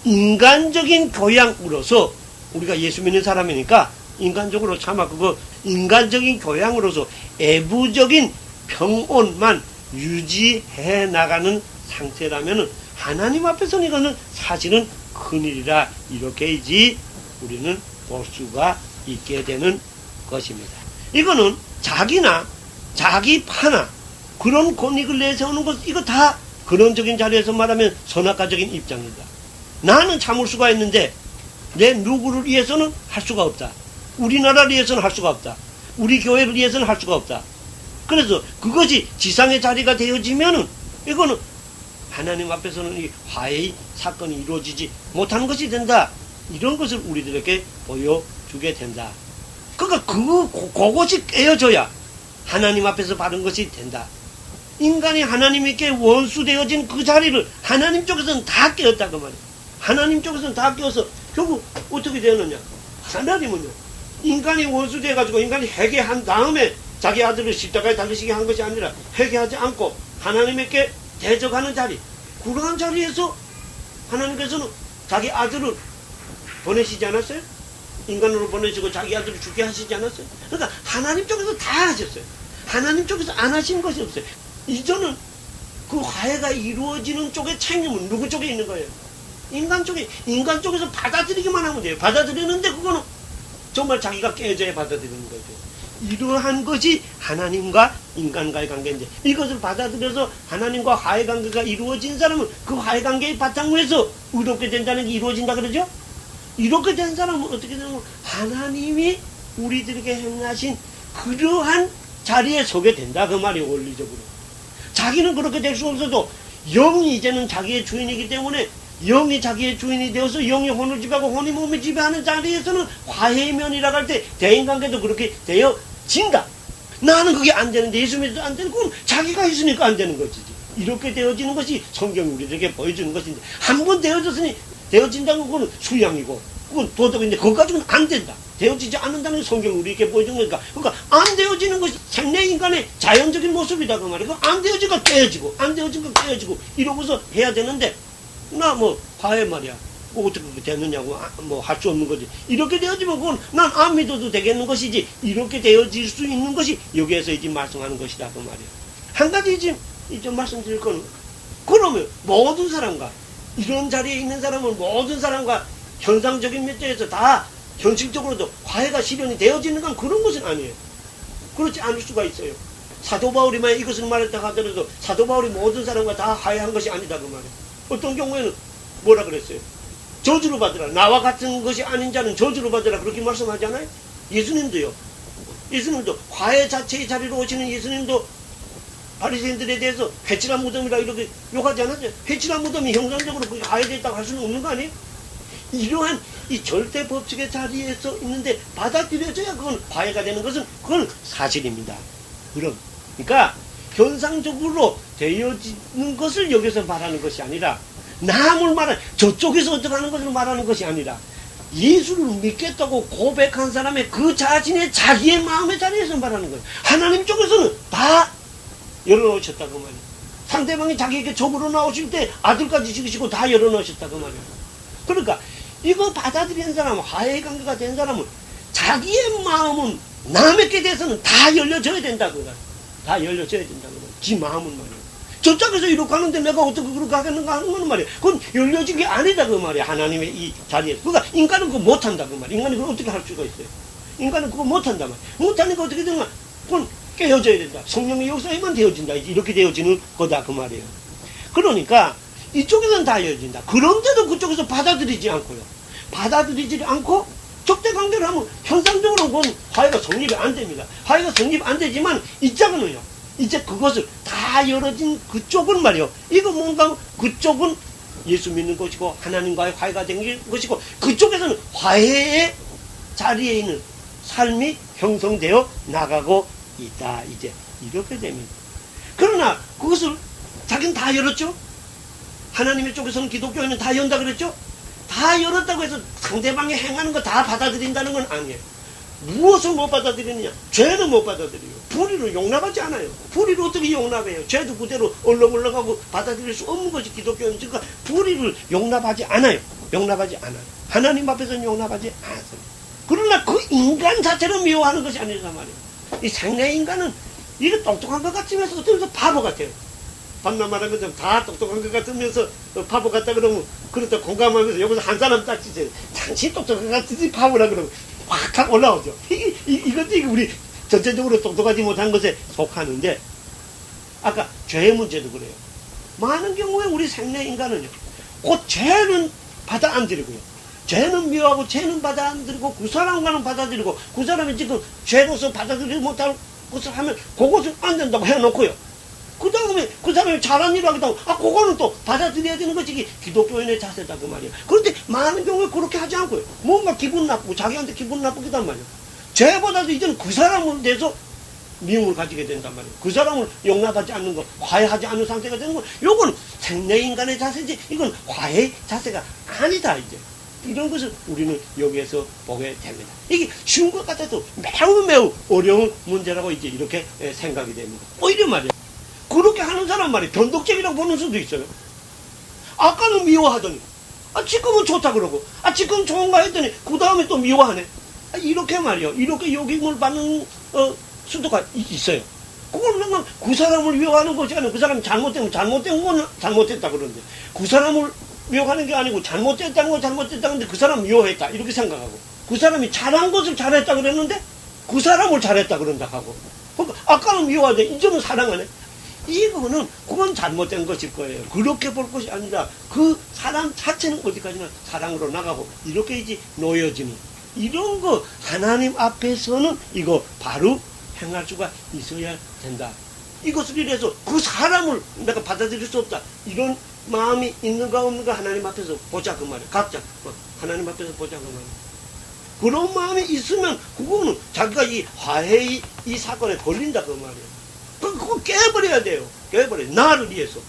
인간적인 교양으로서, 우리가 예수 믿는 사람이니까 인간적으로 차마 그거 인간적인 교양으로서 애부적인 평온만 유지해 나가는 상태라면 하나님 앞에서는 이거는 사실은 큰일이라, 이렇게이지 우리는 볼 수가 있게 되는 것입니다. 이거는 자기나 자기 파나 그런 권익을 내세우는 것, 이거 다 근원적인 자리에서 말하면 선악과적인 입장이다. 나는 참을 수가 있는데 내 누구를 위해서는 할 수가 없다. 우리나라를 위해서는 할 수가 없다. 우리 교회를 위해서는 할 수가 없다. 그래서 그것이 지상의 자리가 되어지면은 이거는 하나님 앞에서는 이 화해의 사건이 이루어지지 못하는 것이 된다. 이런 것을 우리들에게 보여주게 된다. 그러니까 그것이 깨어져야 하나님 앞에서 바른 것이 된다. 인간이 하나님께 원수되어진 그 자리를 하나님 쪽에서는 다 깨었다고 말이에요. 하나님 쪽에서는 다 깨어서 결국 어떻게 되느냐. 하나님은요, 인간이 원수돼가지고 인간이 회개한 다음에 자기 아들을 십자가에 달리시게 한 것이 아니라 회개하지 않고 하나님께 대적하는 자리, 그러한 자리에서 하나님께서는 자기 아들을 보내시지 않았어요? 인간으로 보내시고 자기 아들을 죽게 하시지 않았어요? 그러니까 하나님 쪽에서 다 하셨어요. 하나님 쪽에서 안 하신 것이 없어요. 이제는 그 화해가 이루어지는 쪽의 책임은 누구 쪽에 있는 거예요? 인간 쪽에서 받아들이기만 하면 돼요. 받아들이는데 그거는 정말 자기가 깨져야 받아들이는 거죠. 이러한 것이 하나님과 인간과의 관계인데, 이것을 받아들여서 하나님과 화해 관계가 이루어진 사람은 그 화해 관계의 바탕 위에서 의롭게 된다는 게 이루어진다 그러죠? 이렇게 된 사람은 어떻게 되냐면 하나님이 우리들에게 행하신 그러한 자리에 서게 된다 그 말이에요. 원리적으로 자기는 그렇게 될 수 없어도 영이 이제는 자기의 주인이기 때문에 영이 자기의 주인이 되어서 영이 혼을 지배하고 혼이 몸을 지배하는 자리에서는 화해의 면이라고 할 때 대인관계도 그렇게 되어진다. 나는 그게 안 되는데 예수 믿어도 안 되는 건 자기가 있으니까 안 되는 것이지. 이렇게 되어지는 것이 성경이 우리들에게 보여주는 것인데, 한 번 되어졌으니 되어진다는 건 수양이고 그건 도덕인데 그것 가지고는 안 된다. 되어지지 않는다는 게 성경이 우리에게 보여준 거니까. 그러니까 안 되어지는 것이 생내 인간의 자연적인 모습이다 그 말이야. 안 되어지니까 깨어지고 안 되어지니까 깨어지고 이러고서 해야 되는데, 나 뭐 화해 말이야. 뭐 어떻게 되느냐고 뭐 할 수 없는 거지. 이렇게 되어지면 그건 난 안 믿어도 되겠는 것이지. 이렇게 되어질 수 있는 것이 여기에서 이제 말씀하는 것이다 그 말이야. 한 가지 좀 말씀드릴 거는, 그러면 모든 사람과 이런 자리에 있는 사람은 모든 사람과 현상적인 면에서 다 현실적으로도 화해가 실현이 되어지는 건 그런 것은 아니에요. 그렇지 않을 수가 있어요. 사도 바울이 만약 이것을 말했다 하더라도 사도 바울이 모든 사람과 다 화해한 것이 아니다 그 말이에요. 어떤 경우에는 뭐라 그랬어요? 저주로 받으라. 나와 같은 것이 아닌 자는 저주로 받으라. 그렇게 말씀하잖아요. 예수님도 화해 자체의 자리로 오시는 예수님도 바리새인들에 대해서 회칠한 무덤이라 이렇게 욕하지 않았어요? 회칠한 무덤이 형상적으로 그게 화해됐다고 할 수는 없는 거 아니에요? 이러한 이 절대 법칙의 자리에서 있는데 받아들여져야 그건 화해가 되는 것은 그건 사실입니다. 그러니까 현상적으로 되어지는 것을 여기서 말하는 것이 아니라, 남을 말하는 저쪽에서 어떻게 하는 것을 말하는 것이 아니라, 예수를 믿겠다고 고백한 사람의 그 자신의 자기의 마음의 자리에서 말하는 거예요. 하나님 쪽에서는 다 열어놓으셨다고 말이에요. 상대방이 자기에게 적으로 나오실 때 아들까지 죽이시고 다 열어놓으셨다고 말이에요. 그러니까 이거 받아들이는 사람은, 화해의 관계가 된 사람은 자기의 마음은 남에게 대해서는 다 열려져야 된다고 말이에요. 다 열려져야 된다고 말이에요. 지 마음은 말이에요. 저쪽에서 이렇게 하는데 내가 어떻게 그렇게 하겠는가 하는 건 말이에요. 그건 열려진 게 아니다 그 말이에요. 하나님의 이 자리에서. 그러니까 인간은 그거 못한다 그 말이에요. 인간이 그걸 어떻게 할 수가 있어요. 인간은 그거 못한다 말이에요. 못하니까 어떻게 되나, 그건 깨어져야 된다. 성령의 역사에만 되어진다. 이렇게 되어지는 거다 그 말이에요. 그러니까 이쪽에서는 다 열린다. 그런데도 그쪽에서 받아들이지 않고요. 받아들이지 않고 적대관계를 하면 현상적으로 그건 화해가 성립이 안 됩니다. 화해가 성립 안 되지만 이쪽은요, 이제 그것을 다 열어진 그쪽은 말이요, 이거 뭔가 그쪽은 예수 믿는 것이고 하나님과의 화해가 된 것이고, 그쪽에서는 화해의 자리에 있는 삶이 형성되어 나가고 있다. 이제 이렇게 됩니다. 그러나 그것을 자기는 다 열었죠. 하나님의 쪽에서는, 기독교에는 다 연다 그랬죠. 다 열었다고 해서 상대방이 행하는 거 다 받아들인다는 건 아니에요. 무엇을 못 받아들이느냐? 죄는 못 받아들여요. 불의를 용납하지 않아요. 불의를 어떻게 용납해요? 죄도 그대로 얼렁얼렁하고 받아들일 수 없는 것이 기독교는. 그러니까 불의를 용납하지 않아요. 용납하지 않아요. 하나님 앞에서는 용납하지 않았어요. 그러나 그 인간 자체를 미워하는 것이 아니란 말이에요. 이 생내 인간은 이게 똑똑한 것 같으면서 어떤 면 바보 같아요. 반만 말한 것처럼 다 똑똑한 것 같으면서 바보 같다 그러면 그렇다 공감하면서 여기서 한 사람 딱 지지. 당신 똑똑한 것 같으지 바보라 그러면 확 올라오죠. 이것도 우리 전체적으로 똑똑하지 못한 것에 속하는데, 아까 죄의 문제도 그래요. 많은 경우에 우리 생내 인간은요, 곧 죄는 받아 안 들이고요. 죄는 미워하고 죄는 받아 안 들이고 그 사람과는 받아들이고 그 사람이 지금 죄로서 받아들이지 못할 것을 하면 그것은 안 된다고 해놓고요. 그 다음에 그 사람이 잘한 일을 하기도 하고, 그거는 또 받아들여야 되는 것이 이게 기독교인의 자세다 그 말이에요. 그런데 많은 경우에 그렇게 하지 않고요. 뭔가 기분 나쁘고 자기한테 기분 나쁘기도 한 말이에요. 죄보다도 이제는 그 사람을 대해서 미움을 가지게 된단 말이에요. 그 사람을 용납하지 않는 거, 화해하지 않는 상태가 되는 거, 요건 생내 인간의 자세지, 이건 화해 자세가 아니다, 이제. 이런 것을 우리는 여기에서 보게 됩니다. 이게 쉬운 것 같아도 매우 어려운 문제라고 이제 이렇게 생각이 됩니다. 오히려 말이에요. 그렇게 하는 사람 말이에요. 변덕적이라고 보는 수도 있어요. 아까는 미워하더니, 지금은 좋다 그러고, 지금 좋은가 했더니, 그 다음에 또 미워하네. 이렇게 말이요. 이렇게 욕임을 받는, 수도가 있어요. 그건 그냥 그 사람을 미워하는 것이 아니고, 그 사람이 잘못된 건 잘못했다 그러는데, 그 사람을 미워하는 게 아니고, 잘못됐다는 건 잘못됐다는데, 그 사람 미워했다. 이렇게 생각하고, 그 사람이 잘한 것을 잘했다 그랬는데, 그 사람을 잘했다 그런다 하고, 그러니까 아까는 미워하되, 이제는 사랑하네. 이거는 그건 잘못된 것일 거예요. 그렇게 볼 것이 아니라 그 사람 자체는 어디까지나 사랑으로 나가고 이렇게 이제 놓여지는 이런 거 하나님 앞에서는 이거 바로 행할 수가 있어야 된다. 이것을 이래서 그 사람을 내가 받아들일 수 없다. 이런 마음이 있는가 없는가 하나님 앞에서 보자 그 말이에요. 각자 하나님 앞에서 보자 그 말이에요. 그런 마음이 있으면 그거는 자기가 이 화해의 이 사건에 걸린다 그 말이에요. 그거 깨버려야 돼요. 깨버려요. 나를 위해서.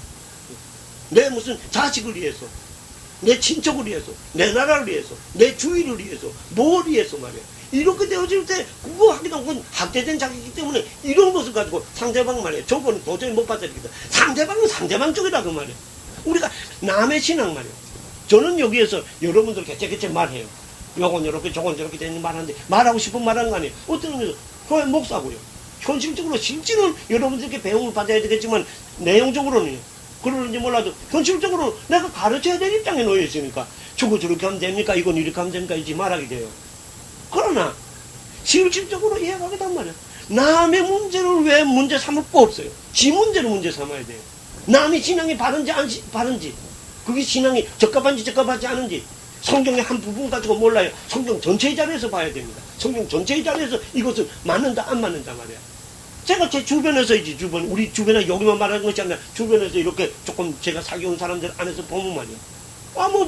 내 무슨 자식을 위해서. 내 친척을 위해서. 내 나라를 위해서. 내 주위를 위해서. 뭘 위해서 말이야. 이렇게 되어질 때 그거 하기도 그건 학대된 자기이기 때문에 이런 것을 가지고 상대방 말이에요. 저거는 도저히 못 받아들이겠다. 상대방은 상대방 쪽이라 그 말이에요. 우리가 남의 신앙 말이에요. 저는 여기에서 여러분들 개체개체 말해요. 요건 이렇게 저건 저렇게 되는 말하는데 말하고 싶은 말하는 거 아니에요. 어떤 의미에서 교회 목사고요. 현실적으로 실제는 여러분들께 배움을 받아야 되겠지만 내용적으로는 그러는지 몰라도 현실적으로 내가 가르쳐야 될 입장에 놓여 있으니까 저거 저렇게 하면 됩니까? 이건 이렇게 하면 됩니까? 이지 말하게 돼요. 그러나 실질적으로 이해가겠단 말이야. 남의 문제를 왜 문제 삼을 거 없어요. 지 문제를 문제 삼아야 돼요. 남의 신앙이 바른지 안 바른지, 그게 신앙이 적합한지 적합하지 않은지 성경의 한 부분 가지고 몰라요. 성경 전체의 자리에서 봐야 됩니다. 성경 전체의 자리에서 이것을 맞는다 안 맞는다 말이야. 제가 제 주변에서 이제 우리 주변에 여기만 말하는 것이 아니라 주변에서 이렇게 조금 제가 사귀어온 사람들 안에서 보면 말이야.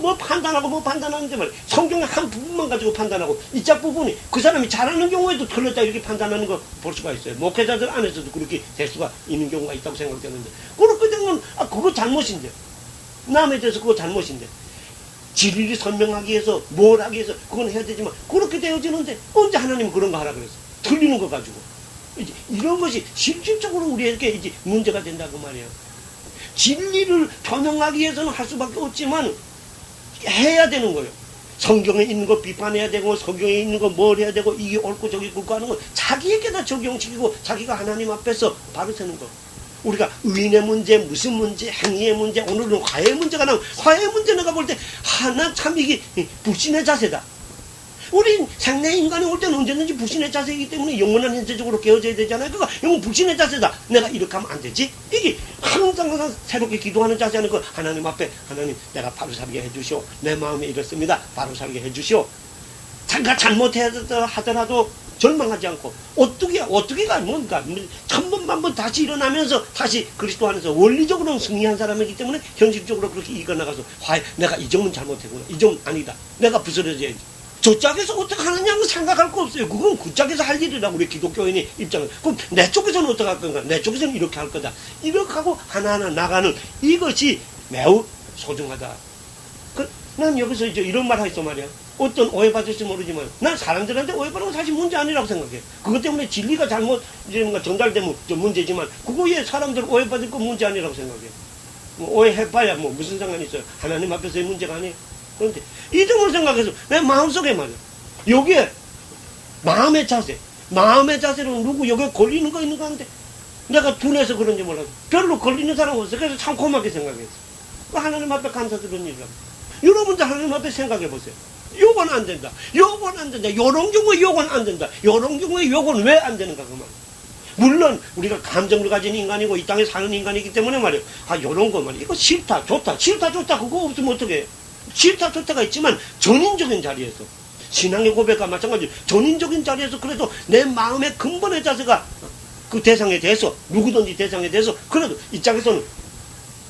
뭐 판단하는데 말이야. 성경의 한 부분만 가지고 판단하고 이 짝 부분이 그 사람이 잘하는 경우에도 틀렸다 이렇게 판단하는 거 볼 수가 있어요. 목회자들 안에서도 그렇게 될 수가 있는 경우가 있다고 생각되는데 그렇게 되면 그거 잘못인데 남에 대해서 그거 잘못인데 진리를 설명하기 위해서 뭘 하기 위해서 그건 해야 되지만 그렇게 되어지는데 언제 하나님 그런 거 하라 그랬어. 틀리는 거 가지고 이제 이런 것이 실질적으로 우리에게 이제 문제가 된다고 말이에요. 진리를 표명하기 위해서는 할 수밖에 없지만 해야 되는 거예요. 성경에 있는 거 비판해야 되고 성경에 있는 거 뭘 해야 되고 이게 옳고 저게 옳고 하는 거 자기에게다 적용시키고 자기가 하나님 앞에서 바로 서는 거. 우리가 의인의 문제, 무슨 문제, 행위의 문제, 오늘은 화해의 문제가 나오면 화해의 문제 내가 볼 때 하나 참 이게 불신의 자세다. 우리 생내 인간이 올 때는 언제든지 불신의 자세이기 때문에 영원한 현재적으로 깨어져야 되잖아요. 그러니까 이건 불신의 자세다. 내가 이렇게 하면 안 되지? 이게 항상 새롭게 기도하는 자세 하는 거 하나님 앞에 하나님 내가 바로 살게 해주시오. 내 마음에 이렇습니다. 바로 살게 해주시오. 자기가 잘못하더라도 절망하지 않고 어떻게가 뭔가 천번만번 다시 일어나면서 다시 그리스도 안에서 원리적으로는 승리한 사람이기 때문에 현실적으로 그렇게 이겨나가서 내가 이 점은 잘못했구나. 이 점은 아니다. 내가 부스러져야지. 저 짝에서 어떻게 하느냐고 생각할 거 없어요. 그건 그 짝에서 할 일이라고 우리 기독교인의 입장은. 그럼 내 쪽에서는 어떻게 할 건가? 내 쪽에서는 이렇게 할 거다. 이렇게 하고 하나하나 나가는 이것이 매우 소중하다. 난 여기서 이제 이런 말 하겠어 말이야. 어떤 오해받을지 모르지만 난 사람들한테 오해받는 건 사실 문제 아니라고 생각해. 그것 때문에 진리가 잘못 이제 뭔가 전달되면 좀 문제지만 그거에 사람들 오해받을 건 문제 아니라고 생각해. 뭐 오해해봐야 뭐 무슨 상관이 있어요. 하나님 앞에서의 문제가 아니에요. 그런데 이 점을 생각해서 내 마음속에 말이야. 여기에 마음의 자세로 누구 여기에 걸리는 거 있는 거 같은데 내가 둔해서 그런지 몰라도 별로 걸리는 사람 없어. 그래서 참 고맙게 생각했어. 하나님 앞에 감사드리는 일이라고. 여러분들 하나님 앞에 생각해 보세요. 요건 안 된다. 요건 안 된다. 요런 경우에 요건 안 된다. 요런 경우에 요건 왜 안 되는가 그 말. 물론 우리가 감정을 가진 인간이고 이 땅에 사는 인간이기 때문에 말이에요. 요런 거 말이에요. 이거 싫다 좋다 그거 없으면 어떡해. 싫다 좋다가 있지만 전인적인 자리에서 신앙의 고백과 마찬가지로 전인적인 자리에서 그래도 내 마음의 근본의 자세가 그 대상에 대해서 누구든지 대상에 대해서 그래도 이 짝에서는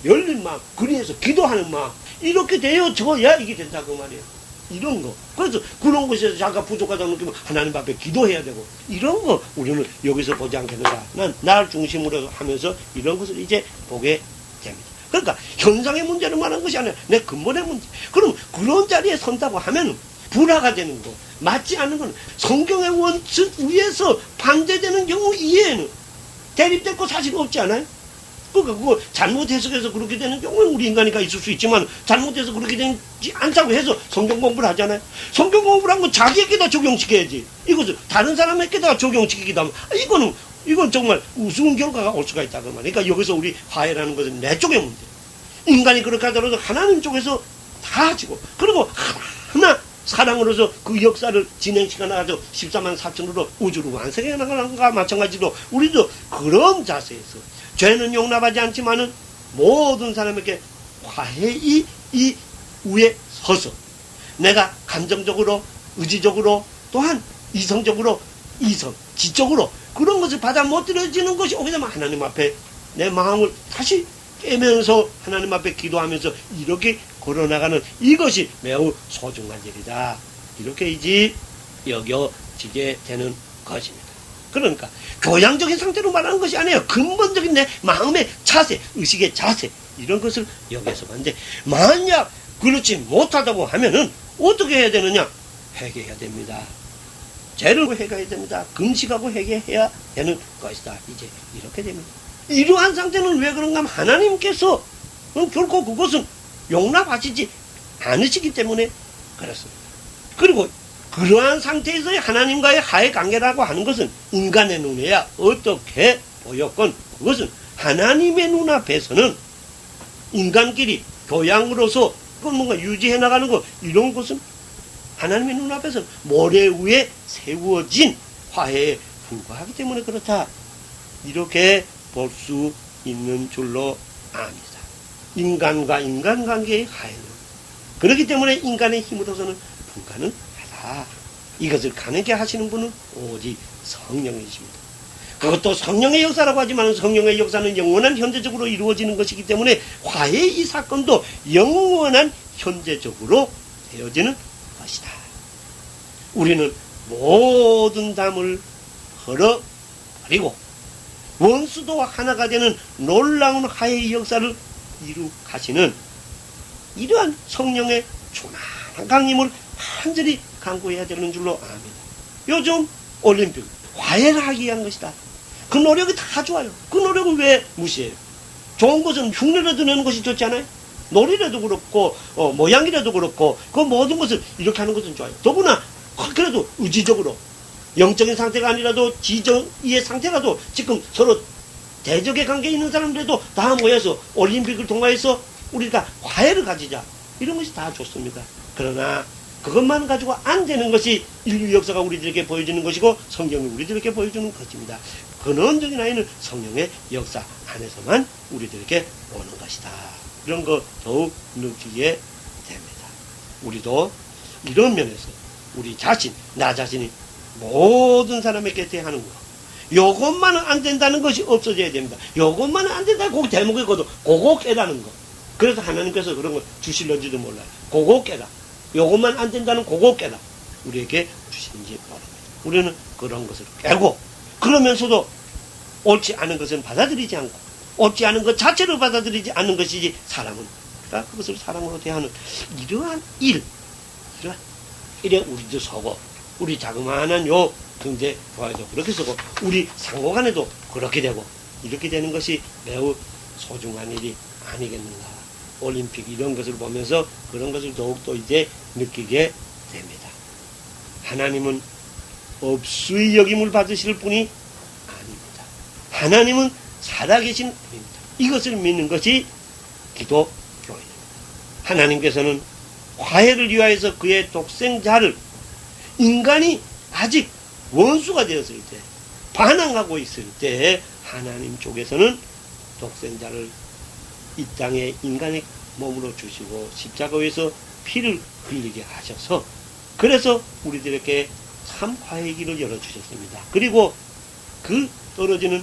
열린 마음, 그리해서 기도하는 마음 이렇게 되어져야 이게 된다 그 말이에요. 이런 거. 그래서 그런 것에서 자기가 부족하다고 느끼면 하나님 앞에 기도해야 되고 이런 거 우리는 여기서 보지 않겠는가. 난 날 중심으로 하면서 이런 것을 이제 보게 됩니다. 그러니까 현상의 문제를 말하는 것이 아니라 내 근본의 문제. 그럼 그런 자리에 선다고 하면 불화가 되는 거, 맞지 않는 건 성경의 원칙 위에서 반대되는 경우 이해에는 대립될 거 사실 없지 않아요? 그러니까 그거 잘못 해석해서 그렇게 되는 경우는 우리 인간이가 있을 수 있지만 잘못해서 그렇게 되지 않다고 해서 성경 공부를 하잖아요. 성경 공부를 한 건 자기에게다 적용시켜야지. 이것을 다른 사람에게다 적용시키기도 하면 이건 정말 우스운 결과가 올 수가 있다 그 말이에요. 그러니까 여기서 우리 화해라는 것은 내 쪽의 문제. 인간이 그렇게 하더라도 하나님 쪽에서 다 하시고 그리고 하나 사랑으로서 그 역사를 진행시켜 나가서 14만 4천으로 우주를 완성해 나가는 것과 마찬가지로 우리도 그런 자세에서 죄는 용납하지 않지만은 모든 사람에게 화해의 이 위에 서서 내가 감정적으로 의지적으로 또한 이성적으로 지적으로 그런 것을 받아 못 들어지는 것이 오게 되면 하나님 앞에 내 마음을 다시 깨면서 하나님 앞에 기도하면서 이렇게 걸어나가는 이것이 매우 소중한 일이다. 이렇게 이제 여겨지게 되는 것입니다. 그러니까 교양적인 상태로 말하는 것이 아니에요. 근본적인 내 마음의 자세, 의식의 자세 이런 것을 여기서 봤는데 만약 그렇지 못하다고 하면은 어떻게 해야 되느냐? 회개해야 됩니다. 죄를 회개해야 됩니다. 금식하고 회개해야 되는 것이다. 이제 이렇게 됩니다. 이러한 상태는 왜 그런가 하면 하나님께서 결코 그것은 용납하시지 않으시기 때문에 그렇습니다. 그리고 그러한 상태에서의 하나님과의 화해 관계라고 하는 것은 인간의 눈에야 어떻게 보였건 그것은 하나님의 눈앞에서는 인간끼리 교양으로서 뭔가 유지해 나가는 것 이런 것은 하나님의 눈앞에서 모래 위에 세워진 화해에 불과하기 때문에 그렇다. 이렇게 볼 수 있는 줄로 압니다. 인간과 인간관계의 화해는 그렇기 때문에 인간의 힘으로서는 불가능하다. 이것을 가능하게 하시는 분은 오직 성령이십니다. 그것도 성령의 역사라고 하지만 성령의 역사는 영원한 현재적으로 이루어지는 것이기 때문에 화해의 이 사건도 영원한 현재적으로 되어지는 것이다. 우리는 모든 담을 헐어버리고 원수도 하나가 되는 놀라운 화해의 역사를 이룩하시는 이러한 성령의 충만한 강림을 간절히 간구해야 되는 줄로 압니다. 요즘 올림픽 화해를 하기 위한 것이다. 그 노력이 다 좋아요. 그 노력을 왜 무시해요? 좋은 것은 흉내라도 내는 것이 좋잖아요. 놀이라도 그렇고 모양이라도 그렇고 그 모든 것을 이렇게 하는 것은 좋아요. 더구나 그래도 의지적으로 영적인 상태가 아니라도 지정의 상태라도 지금 서로 대적의 관계에 있는 사람들도 다 모여서 올림픽을 통과해서 우리가 화해를 가지자. 이런 것이 다 좋습니다. 그러나 그것만 가지고 안 되는 것이 인류 역사가 우리들에게 보여주는 것이고 성경이 우리들에게 보여주는 것입니다. 근원적인 아이는 성령의 역사 안에서만 우리들에게 오는 것이다. 이런 거 더욱 느끼게 됩니다. 우리도 이런 면에서 우리 자신, 나 자신이 모든 사람에게 대하는 거 요것만은 안 된다는 것이 없어져야 됩니다. 요것만은 안 된다고 꼭 대목이거든. 그거 깨라는 거. 그래서 하나님께서 그런 걸 주실런지도 몰라요. 그거 깨라. 요것만 안 된다는 그거 깨라. 우리에게 주시는지 모릅니다. 우리는 그런 것을 깨고 그러면서도 옳지 않은 것은 받아들이지 않고 옳지 않은 것 자체를 받아들이지 않는 것이지 사람은 그러니까 그것을 사랑으로 대하는 이러한 일 이러한 이래 우리도 서고, 우리 자그마한 요 경제 조화에도 그렇게 서고, 우리 상호 간에도 그렇게 되고, 이렇게 되는 것이 매우 소중한 일이 아니겠는가. 올림픽 이런 것을 보면서 그런 것을 더욱더 이제 느끼게 됩니다. 하나님은 없수의 여김을 받으실 분이 아닙니다. 하나님은 살아계신 분입니다. 이것을 믿는 것이 기독교입니다. 하나님께서는 화해를 위하여서 그의 독생자를, 인간이 아직 원수가 되었을 때, 반항하고 있을 때 하나님 쪽에서는 독생자를 이 땅에 인간의 몸으로 주시고 십자가에서 피를 흘리게 하셔서, 그래서 우리들에게 참 화해의 길을 열어주셨습니다. 그리고 그 떨어지는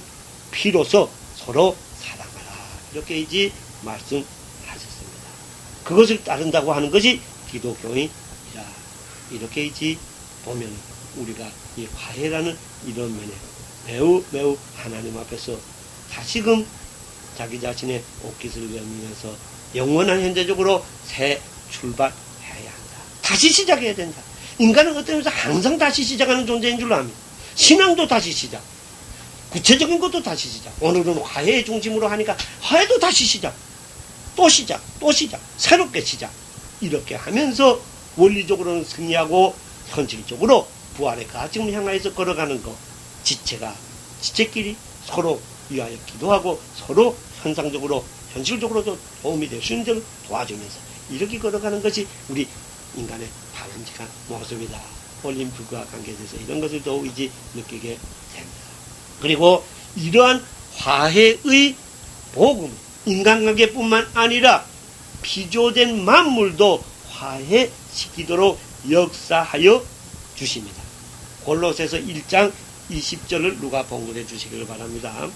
피로서 서로 사랑하라, 이렇게 이제 말씀하셨습니다. 그것을 따른다고 하는 것이 기독교인이라. 이렇게 이제 보면 우리가 이 화해라는 이런 면에 매우 하나님 앞에서 다시금 자기 자신의 옷깃을 내밀면서 영원한 현재적으로 새 출발해야 한다. 다시 시작해야 된다. 인간은 어떤 면에서 항상 다시 시작하는 존재인 줄로 압니다. 신앙도 다시 시작, 구체적인 것도 다시 시작. 오늘은 화해의 중심으로 하니까 화해도 다시 시작, 또 시작, 또 시작, 새롭게 시작. 이렇게 하면서 원리적으로는 승리하고 현실적으로 부활의 가정을 향하여서 걸어가는 것. 지체끼리 서로 위하여 기도하고 서로 현상적으로 현실적으로도 도움이 될 수 있는 대로 도와주면서 이렇게 걸어가는 것이 우리 인간의 바람직한 모습이다. 올림픽과 관계돼서 이런 것을 더욱 이제 느끼게 됩니다. 그리고 이러한 화해의 복음, 인간관계뿐만 아니라 피조된 만물도 화해시키도록 역사하여 주십니다. 골로새서 1장 20절을 누가 봉독해 주시기를 바랍니다.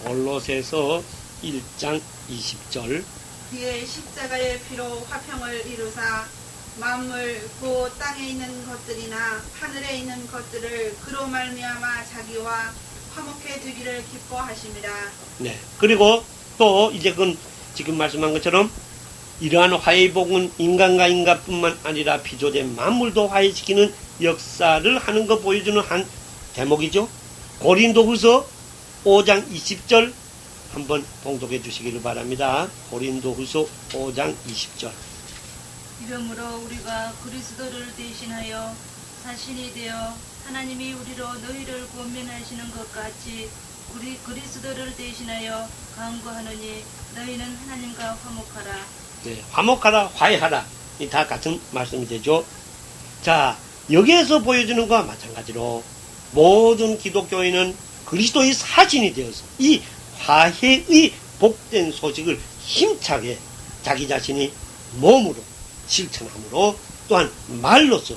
골로새서 1장 20절. 그의 십자가의 피로 화평을 이루사 만물 곧 땅에 있는 것들이나 하늘에 있는 것들을 그로 말미암아 자기와 화목해 두기를 기뻐하심이라. 네. 그리고 또 이제 그건 지금 말씀한 것처럼 이러한 화해의 복은 인간과 인간뿐만 아니라 피조된 만물도 화해시키는 역사를 하는 거 보여주는 한 대목이죠. 고린도후서 5장 20절 한번 봉독해 주시기를 바랍니다. 고린도후서 5장 20절. 이러므로 우리가 그리스도를 대신하여 자신이 되어 하나님이 우리로 너희를 권면하시는 것 같이 우리 그리스도를 대신하여 간구하느니 너희는 하나님과 화목하라. 네, 화목하라, 화해하라. 이 다 같은 말씀이 되죠. 자, 여기에서 보여주는 것과 마찬가지로 모든 기독교인은 그리스도의 사신이 되어서 이 화해의 복된 소식을 힘차게 자기 자신이 몸으로 실천함으로 또한 말로서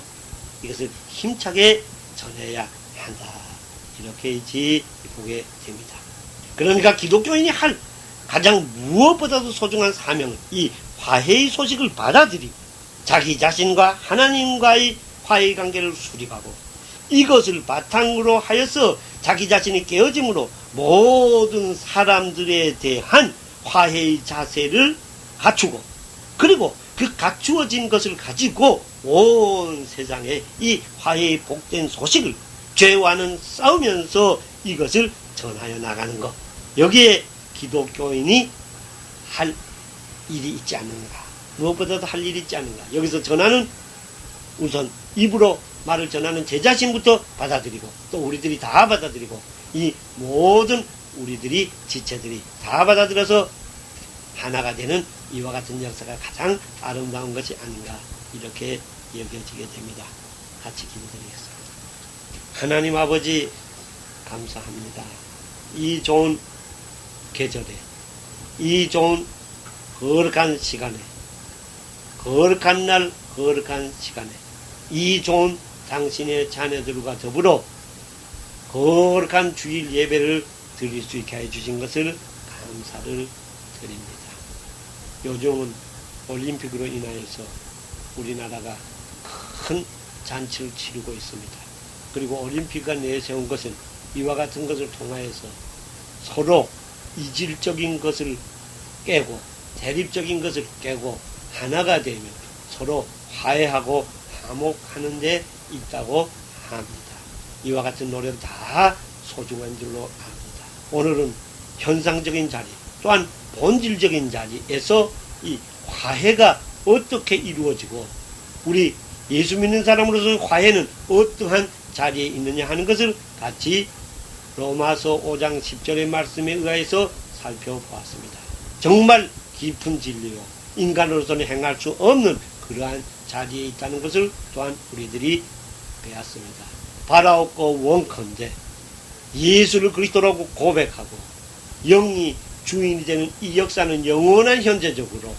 이것을 힘차게 전해야 한다. 이렇게 이제 보게 됩니다. 그러니까 기독교인이 할 가장 무엇보다도 소중한 사명은 이 화해의 소식을 받아들이고 자기 자신과 하나님과의 화해의 관계를 수립하고 이것을 바탕으로 하여서 자기 자신이 깨어짐으로 모든 사람들에 대한 화해의 자세를 갖추고 그리고 그 갖추어진 것을 가지고 온 세상에 이 화해의 복된 소식을 죄와는 싸우면서 이것을 전하여 나가는 것. 여기에 기독교인이 할 일이 있지 않는가. 무엇보다도 할 일이 있지 않는가. 여기서 전하는 우선 입으로 말을 전하는 제 자신부터 받아들이고 또 우리들이 다 받아들이고 이 모든 우리들이 지체들이 다 받아들여서 하나가 되는 이와 같은 역사가 가장 아름다운 것이 아닌가 이렇게 여겨지게 됩니다. 같이 기도드리겠습니다. 하나님 아버지 감사합니다. 이 좋은 계절에 이 좋은 거룩한 시간에 거룩한 날 거룩한 시간에 이 좋은 당신의 자녀들과 더불어 거룩한 주일 예배를 드릴 수 있게 해주신 것을 감사를 드립니다. 요즘은 올림픽으로 인하여서 우리나라가 큰 잔치를 치르고 있습니다. 그리고 올림픽가 내세운 것은 이와 같은 것을 통하여서 서로 이질적인 것을 깨고 대립적인 것을 깨고 하나가 되면 서로 화해하고 화목하는 데 있다고 합니다. 이와 같은 노래도 다 소중한 줄로 압니다. 오늘은 현상적인 자리 또한 본질적인 자리에서 이 화해가 어떻게 이루어지고 우리 예수 믿는 사람으로서 화해는 어떠한 자리에 있느냐 하는 것을 같이 로마서 5장 10절의 말씀에 의해서 살펴보았습니다. 정말 깊은 진리요 인간으로서는 행할 수 없는 그러한 자리에 있다는 것을 또한 우리들이 배웠습니다. 바라옵고 원컨대 예수를 그리스도라고 고백하고 영이 주인이 되는 이 역사는 영원한 현재적으로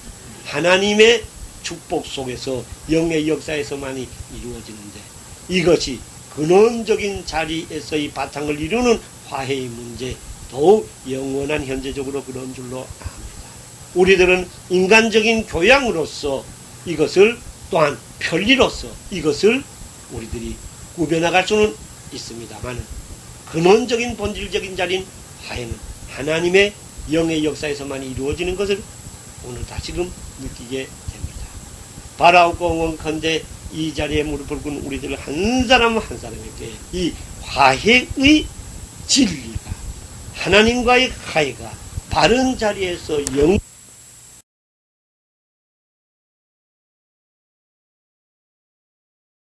하나님의 축복 속에서 영의 역사에서만이 이루어지는데 이것이 근원적인 자리에서의 바탕을 이루는 화해의 문제 더욱 영원한 현재적으로 그런 줄로 압니다. 우리들은 인간적인 교양으로서 이것을 또한 편리로서 이것을 우리들이 구별나갈 수는 있습니다만 근원적인 본질적인 자리인 화해는 하나님의 영의 역사에서만 이루어지는 것을 오늘 다시금 느끼게 됩니다. 바라옵고 원컨대 이 자리에 무릎을 꿇은 우리들 한 사람 한 사람에게 이 화해의 진리가 하나님과의 화해가 바른 자리에서 영